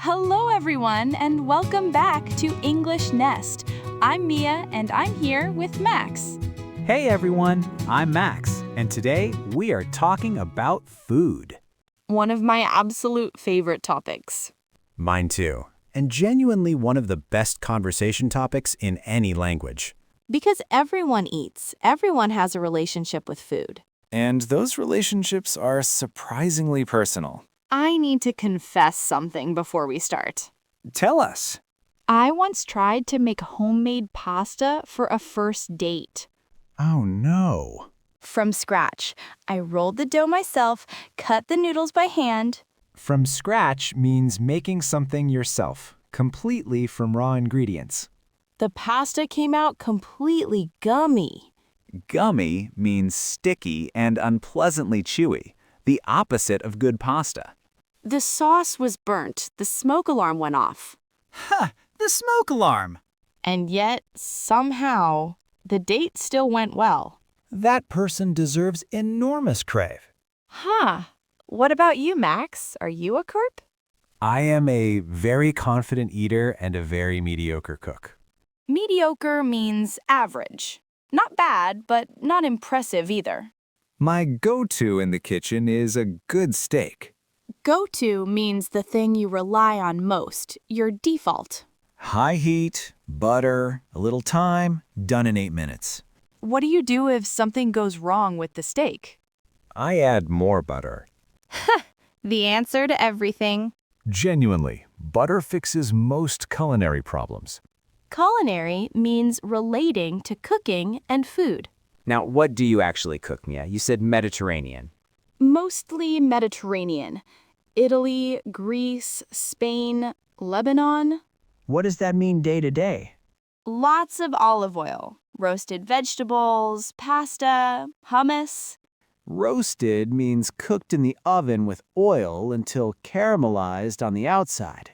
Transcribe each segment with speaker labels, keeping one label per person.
Speaker 1: Hello, everyone, and welcome back to English Nest. I'm Mia, and I'm here with Max.
Speaker 2: Hey everyone, I'm Max, and today we are talking about food.
Speaker 1: One of my absolute favorite topics.
Speaker 2: Mine too, and genuinely one of the best conversation topics in any language.
Speaker 1: Because everyone eats, everyone has a relationship with food.
Speaker 3: And those relationships are surprisingly personal.
Speaker 1: I need to confess something before we start.
Speaker 3: Tell us.
Speaker 1: I once tried to make homemade pasta for a first date.
Speaker 2: Oh no.
Speaker 1: From scratch. I rolled the dough myself, cut the noodles by hand.
Speaker 2: From scratch means making something yourself, completely from raw ingredients.
Speaker 1: The pasta came out completely gummy.
Speaker 3: Gummy means sticky and unpleasantly chewy, the opposite of good pasta.
Speaker 1: The sauce was burnt. The smoke alarm went off.
Speaker 2: Ha! The smoke alarm!
Speaker 1: And yet, somehow, the date still went well.
Speaker 2: That person deserves enormous crave.
Speaker 1: Huh. What about you, Max? Are you a Kerp?
Speaker 2: I am a very confident eater and a very mediocre cook.
Speaker 1: Mediocre means average. Not bad, but not impressive either.
Speaker 3: My go-to in the kitchen is a good steak.
Speaker 1: Go-to means the thing you rely on most, your default.
Speaker 3: High heat, butter, a little thyme, done in 8 minutes.
Speaker 1: What do you do if something goes wrong with the steak?
Speaker 3: I add more butter.
Speaker 1: The answer to everything.
Speaker 4: Genuinely, butter fixes most culinary problems.
Speaker 1: Culinary means relating to cooking and food.
Speaker 5: Now, what do you actually cook, Mia? You said Mediterranean.
Speaker 1: Mostly Mediterranean. Italy, Greece, Spain, Lebanon.
Speaker 2: What does that mean day to day?
Speaker 1: Lots of olive oil, roasted vegetables, pasta, hummus.
Speaker 2: Roasted means cooked in the oven with oil until caramelized on the outside.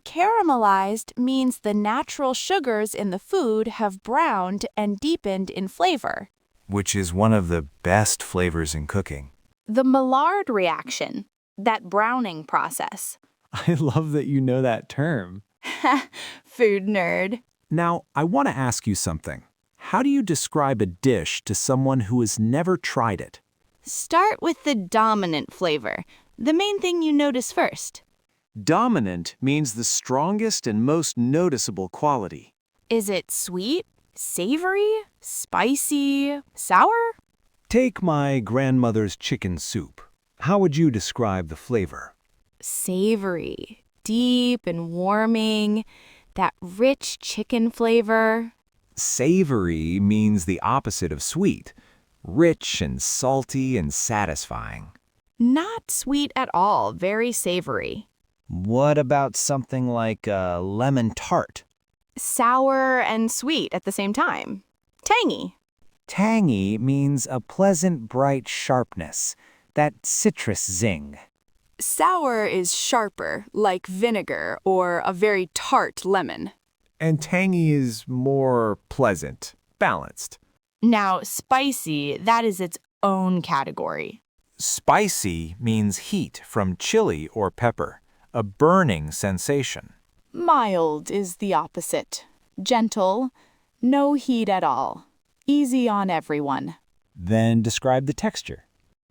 Speaker 1: Caramelized means the natural sugars in the food have browned and deepened in flavor.
Speaker 3: Which is one of the best flavors in cooking.
Speaker 1: The Maillard reaction, that browning process.
Speaker 2: I love that you know that term.
Speaker 1: Food nerd.
Speaker 2: Now, I want to ask you something. How do you describe a dish to someone who has never tried it?
Speaker 1: Start with the dominant flavor, the main thing you notice first.
Speaker 2: Dominant means the strongest and most noticeable quality.
Speaker 1: Is it sweet, savory, spicy, sour?
Speaker 4: Take my grandmother's chicken soup. How would you describe the flavor?
Speaker 1: Savory, deep and warming, that rich chicken flavor.
Speaker 3: Savory means the opposite of sweet. Rich and salty and satisfying.
Speaker 1: Not sweet at all, very savory.
Speaker 2: What about something like a lemon tart?
Speaker 1: Sour and sweet at the same time. Tangy.
Speaker 2: Tangy means a pleasant, bright sharpness, that citrus zing.
Speaker 1: Sour is sharper, like vinegar or a very tart lemon.
Speaker 4: And tangy is more pleasant, balanced.
Speaker 1: Now, spicy, that is its own category.
Speaker 3: Spicy means heat from chili or pepper, a burning sensation.
Speaker 1: Mild is the opposite. Gentle, no heat at all. Easy on everyone.
Speaker 2: Then describe the texture.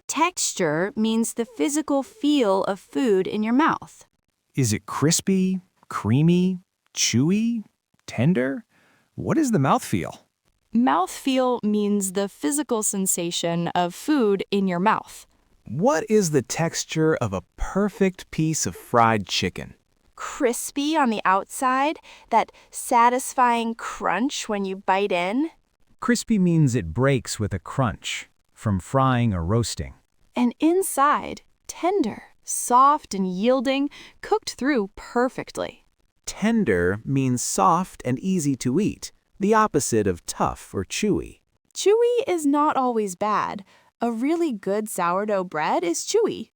Speaker 1: Texture means the physical feel of food in your mouth.
Speaker 4: Is it crispy, creamy, chewy, tender? What is the mouthfeel?
Speaker 1: Mouthfeel means the physical sensation of food in your mouth.
Speaker 3: What is the texture of a perfect piece of fried chicken?
Speaker 1: Crispy on the outside, that satisfying crunch when you bite in.
Speaker 2: Crispy means it breaks with a crunch, from frying or roasting.
Speaker 1: And inside, tender, soft and yielding, cooked through perfectly.
Speaker 3: Tender means soft and easy to eat, the opposite of tough or chewy.
Speaker 1: Chewy is not always bad. A really good sourdough bread is chewy.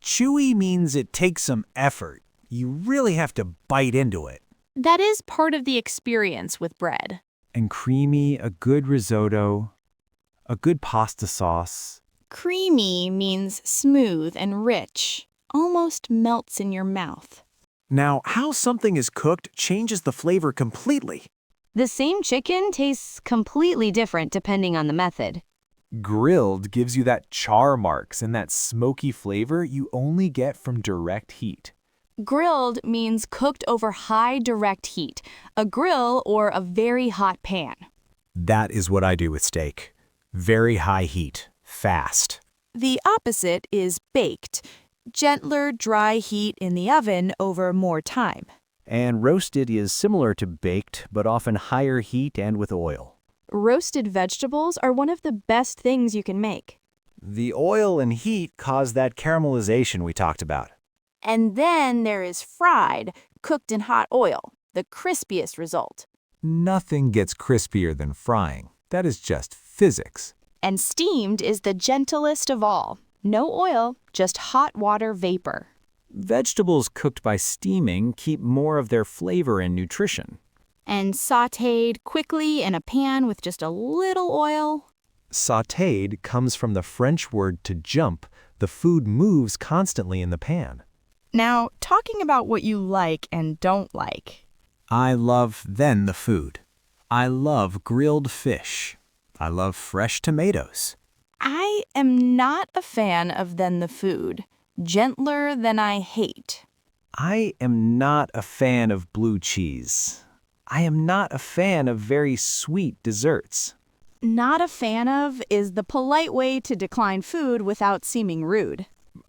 Speaker 3: Chewy means it takes some effort. You really have to bite into it.
Speaker 1: That is part of the experience with bread.
Speaker 2: And creamy, a good risotto, a good pasta sauce.
Speaker 1: Creamy means smooth and rich, almost melts in your mouth.
Speaker 4: Now, how something is cooked changes the flavor completely.
Speaker 6: The same chicken tastes completely different depending on the method.
Speaker 4: Grilled gives you that char marks and that smoky flavor you only get from direct heat.
Speaker 1: Grilled means cooked over high direct heat, a grill or a very hot pan.
Speaker 4: That is what I do with steak. Very high heat, fast.
Speaker 1: The opposite is baked, gentler, dry heat in the oven over more time.
Speaker 2: And roasted is similar to baked, but often higher heat and with oil.
Speaker 1: Roasted vegetables are one of the best things you can make.
Speaker 2: The oil and heat cause that caramelization we talked about.
Speaker 1: And then there is fried, cooked in hot oil, the crispiest result.
Speaker 3: Nothing gets crispier than frying. That is just physics.
Speaker 1: And steamed is the gentlest of all. No oil, just hot water vapor.
Speaker 2: Vegetables cooked by steaming keep more of their flavor and nutrition.
Speaker 1: And sautéed quickly in a pan with just a little oil.
Speaker 4: Sautéed comes from the French word to jump. The food moves constantly in the pan.
Speaker 1: Now, talking about what you like and don't like.
Speaker 2: I love the food. I love grilled fish. I love fresh tomatoes.
Speaker 1: I am not a fan of then the food. Gentler than I hate.
Speaker 2: I am not a fan of blue cheese. I am not a fan of very sweet desserts.
Speaker 1: Not a fan of is the polite way to decline food without seeming rude.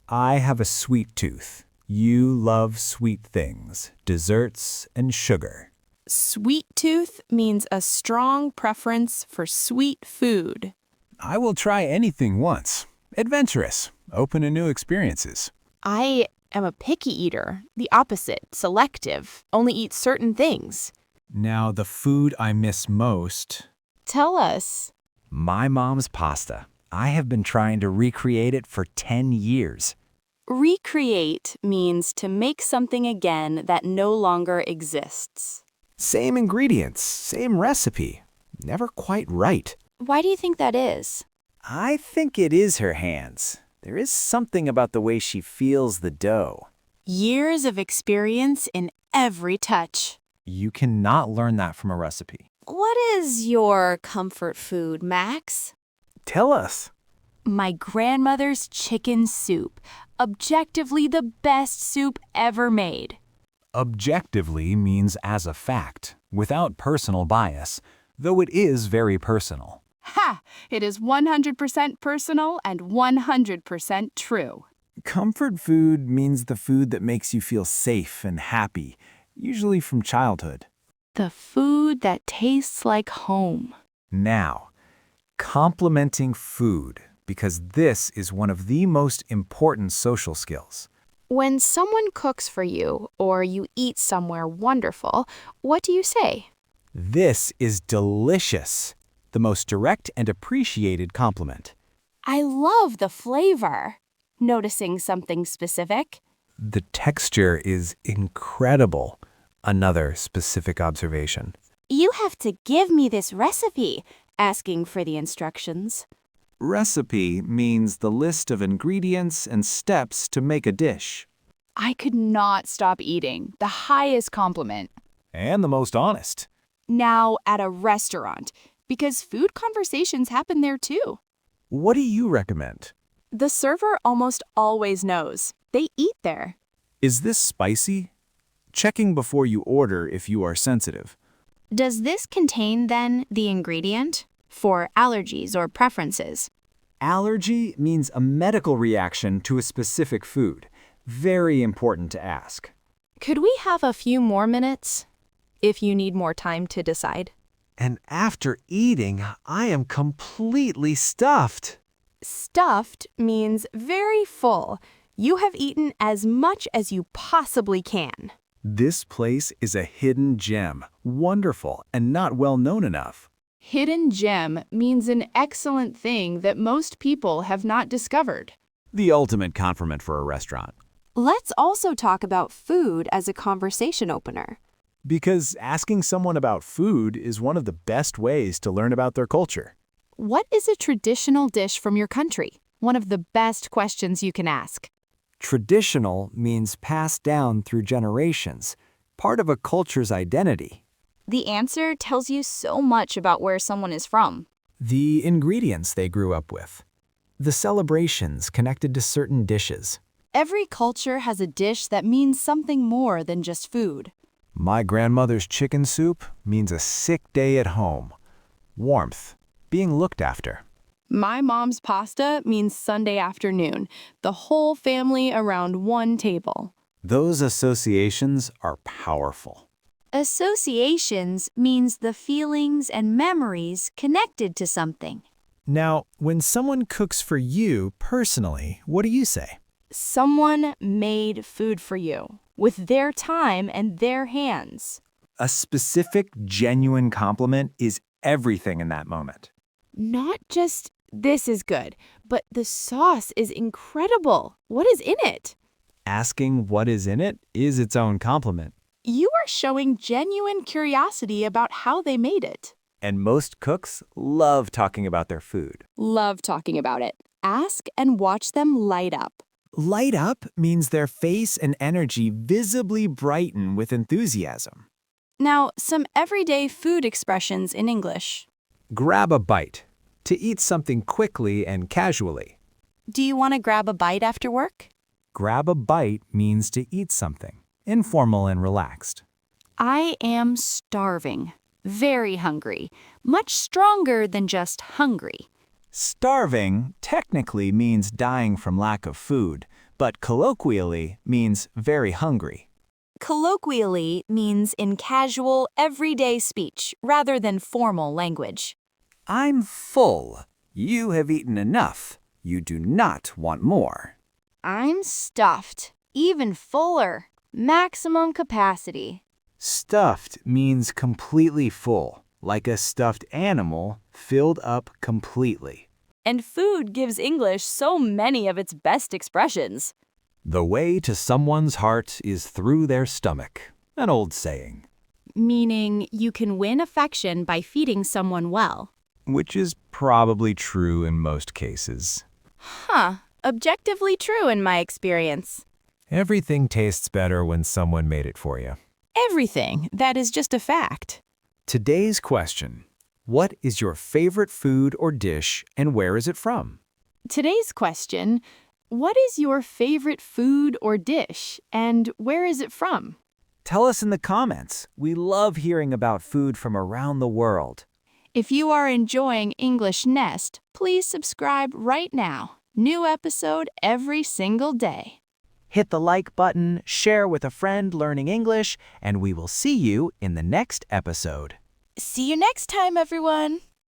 Speaker 4: I have a sweet tooth. You love sweet things, desserts, and sugar.
Speaker 1: Sweet tooth means a strong preference for sweet food.
Speaker 4: I will try anything once. Adventurous, open to new experiences.
Speaker 1: I am a picky eater, the opposite, selective, only eat certain things.
Speaker 4: Now, the food I miss most.
Speaker 1: Tell us.
Speaker 2: My mom's pasta. I have been trying to recreate it for 10 years.
Speaker 1: Recreate means to make something again that no longer exists.
Speaker 2: Same ingredients, same recipe. Never quite right.
Speaker 1: Why do you think that is?
Speaker 2: I think it is her hands. There is something about the way she feels the dough.
Speaker 1: Years of experience in every touch.
Speaker 4: You cannot learn that from a recipe.
Speaker 1: What is your comfort food, Max?
Speaker 2: Tell us.
Speaker 1: My grandmother's chicken soup. Objectively the best soup ever made.
Speaker 4: Objectively means as a fact, without personal bias, though it is very personal.
Speaker 1: Ha! It is 100% personal and 100% true.
Speaker 2: Comfort food means the food that makes you feel safe and happy, usually from childhood.
Speaker 1: The food that tastes like home.
Speaker 4: Now, complimenting food, because this is one of the most important social skills.
Speaker 1: When someone cooks for you or you eat somewhere wonderful, what do you say?
Speaker 4: This is delicious. The most direct and appreciated compliment.
Speaker 1: I love the flavor. Noticing something specific?
Speaker 4: The texture is incredible. Another specific observation.
Speaker 1: You have to give me this recipe, asking for the instructions.
Speaker 2: Recipe means the list of ingredients and steps to make a dish.
Speaker 1: I could not stop eating. The highest compliment.
Speaker 4: And the most honest.
Speaker 1: Now at a restaurant, because food conversations happen there too.
Speaker 4: What do you recommend?
Speaker 1: The server almost always knows. They eat there.
Speaker 4: Is this spicy? Checking before you order if you are sensitive.
Speaker 6: Does this contain, then, the ingredient? For allergies or preferences.
Speaker 2: Allergy means a medical reaction to a specific food. Very important to ask.
Speaker 1: Could we have a few more minutes? If you need more time to decide.
Speaker 2: And after eating, I am completely stuffed.
Speaker 1: Stuffed means very full. You have eaten as much as you possibly can.
Speaker 4: This place is a hidden gem, wonderful and not well known enough.
Speaker 1: Hidden gem means an excellent thing that most people have not discovered.
Speaker 3: The ultimate compliment for a restaurant.
Speaker 1: Let's also talk about food as a conversation opener.
Speaker 4: Because asking someone about food is one of the best ways to learn about their culture.
Speaker 1: What is a traditional dish from your country? One of the best questions you can ask.
Speaker 7: Traditional means passed down through generations, part of a culture's identity.
Speaker 8: The answer tells you so much about where someone is from.
Speaker 4: The ingredients they grew up with. The celebrations connected to certain dishes.
Speaker 1: Every culture has a dish that means something more than just food.
Speaker 3: My grandmother's chicken soup means a sick day at home. Warmth, being looked after.
Speaker 1: My mom's pasta means Sunday afternoon, the whole family around one table.
Speaker 2: Those associations are powerful.
Speaker 6: Associations means the feelings and memories connected to something.
Speaker 4: Now, when someone cooks for you personally, what do you say?
Speaker 1: Someone made food for you, with their time and their hands.
Speaker 2: A specific, genuine compliment is everything in that moment.
Speaker 1: Not just, this is good, but the sauce is incredible. What is in it?
Speaker 2: Asking what is in it is its own compliment.
Speaker 1: You are showing genuine curiosity about how they made it.
Speaker 2: And most cooks love talking about their food.
Speaker 1: Love talking about it. Ask and watch them light up.
Speaker 4: Light up means their face and energy visibly brighten with enthusiasm.
Speaker 1: Now, some everyday food expressions in English.
Speaker 3: Grab a bite. To eat something quickly and casually.
Speaker 1: Do you want to grab a bite after work?
Speaker 4: Grab a bite means to eat something, informal and relaxed.
Speaker 6: I am starving. Very hungry. Much stronger than just hungry.
Speaker 2: Starving technically means dying from lack of food, but colloquially means very hungry.
Speaker 1: Colloquially means in casual, everyday speech rather than formal language.
Speaker 2: I'm full. You have eaten enough. You do not want more.
Speaker 8: I'm stuffed. Even fuller. Maximum capacity.
Speaker 2: Stuffed means completely full, like a stuffed animal filled up completely.
Speaker 1: And food gives English so many of its best expressions.
Speaker 3: The way to someone's heart is through their stomach. An old saying.
Speaker 6: Meaning you can win affection by feeding someone well.
Speaker 3: Which is probably true in most cases.
Speaker 1: Objectively true in my experience.
Speaker 4: Everything tastes better when someone made it for you.
Speaker 1: Everything. That is just a fact.
Speaker 2: Today's question: what is your favorite food or dish and where is it from?
Speaker 1: Today's question, what is your favorite food or dish and where is it from?
Speaker 2: Tell us in the comments. We love hearing about food from around the world.
Speaker 1: If you are enjoying English Nest, please subscribe right now. New episode every single day.
Speaker 2: Hit the like button, share with a friend learning English, and we will see you in the next episode.
Speaker 1: See you next time, everyone.